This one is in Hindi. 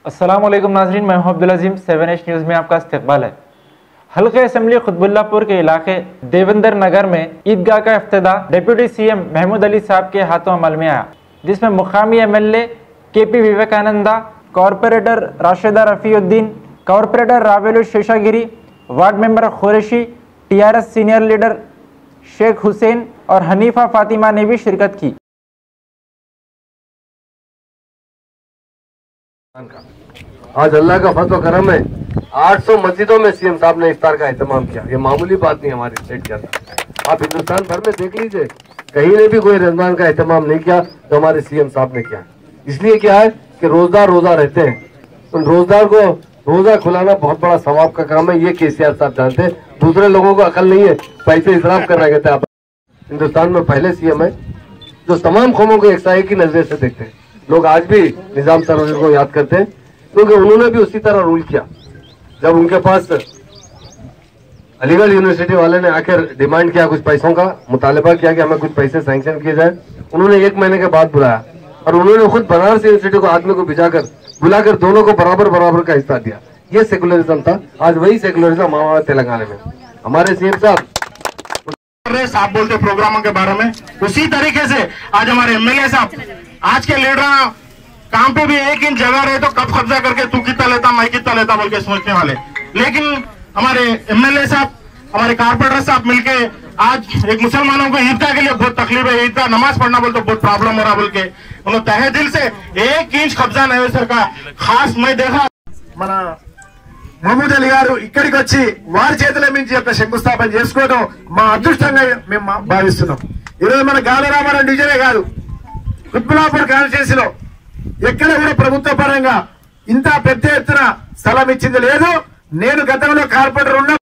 अस्सलाम वालेकुम नाज़रीन, मैं हूं अब्दुल अजीम। 7H न्यूज़ में आपका इस्तकबाल है। हल्के असम्बली खुतबुल्लापुर के इलाके देवंदर नगर में ईदगाह का इफ्तिताह डिप्टी CM महमूद अली साहब के हाथों अमल में आया, जिसमें मुकामी MLA KP Vivekananda, corporator Rashida Rafiuddin, corporator Ravelu Seshagiri, ward member Khureshi, TRS senior leader Sheikh Hussain और हनीफा फातिमा ने भी शिरकत की। आज अल्लाह का फज़ल करम है, 800 मस्जिदों में CM साहब ने इफ्तार का एहतमाम किया। ये मामूली बात नहीं हमारे स्टेट के अंदर। आप हिंदुस्तान भर में देख लीजिए, कहीं ने भी कोई रमजान का एहतमाम नहीं किया जो हमारे CM साहब ने किया। इसलिए क्या है कि रोजदार रोजा रहते हैं, उन रोजदार को रोजा खुलाना बहुत बड़ा सवाब का काम है। ये KCR साहब जानते हैं, दूसरे लोगों को अकल नहीं है, पैसे इसराफ कर रहे कहते हैं। हिंदुस्तान में पहले CM है जो तमाम कौमों को एक की नजर से देखते हैं। लोग आज भी निजाम सरवर को याद करते हैं क्योंकि उन्होंने भी उसी तरह रूल किया। जब उनके पास अलीगढ़ यूनिवर्सिटी वाले ने आकर डिमांड किया, कुछ पैसों का मुतालबा किया कि हमें कुछ पैसे सैंक्शन किए जाए, उन्होंने 1 महीने के बाद बुलाया और उन्होंने खुद बनारस यूनिवर्सिटी को आदमी को बुलाकर दोनों को बराबर का हिस्सा दिया। ये सेकुलरिज्म था। आज वही सेकुलरिज्म हमारे तेलंगाना में हमारे CM साहब बोलते प्रोग्रामों के बारे में, उसी तरीके से आज हमारे MLA साहब, आज के लीडर काम पे भी 1 इंच जगह रहे तो कब कब्जा करके तू कितना लेता मैं कितना लेता बोल के सोचने वाले। लेकिन हमारे MLA साहब, हमारे कारपोरेटर साहब मिलके आज एक मुसलमानों को ईदगाह के लिए बहुत तकलीफ है, ईदगाह नमाज पढ़ना बोल तो बहुत प्रॉब्लम हो रहा बोल के उन्होंने तहे दिल से 1 इंच कब्जा नहीं सर का खास मैं देखा। మన మహమూద్ అలీ గారు ఇక్కడికి వచ్చి వారి చేతుల మించి యొక్క శంకుస్థాపన చేసుకోవడం మా అదృష్టంగా మేము భావిస్తున్నాం। ఈరోజు మన గాలరామారావు డివిజనే కాదు, కుత్బుల్లాపూర్ కాన్స్టిట్యున్సీలో ఎక్కడ కూడా ప్రభుత్వ పరంగా ఇంత పెద్ద ఎత్తున స్థలం ఇచ్చింది లేదు। నేను గతంలో కార్పొరేటర్ ఉన్న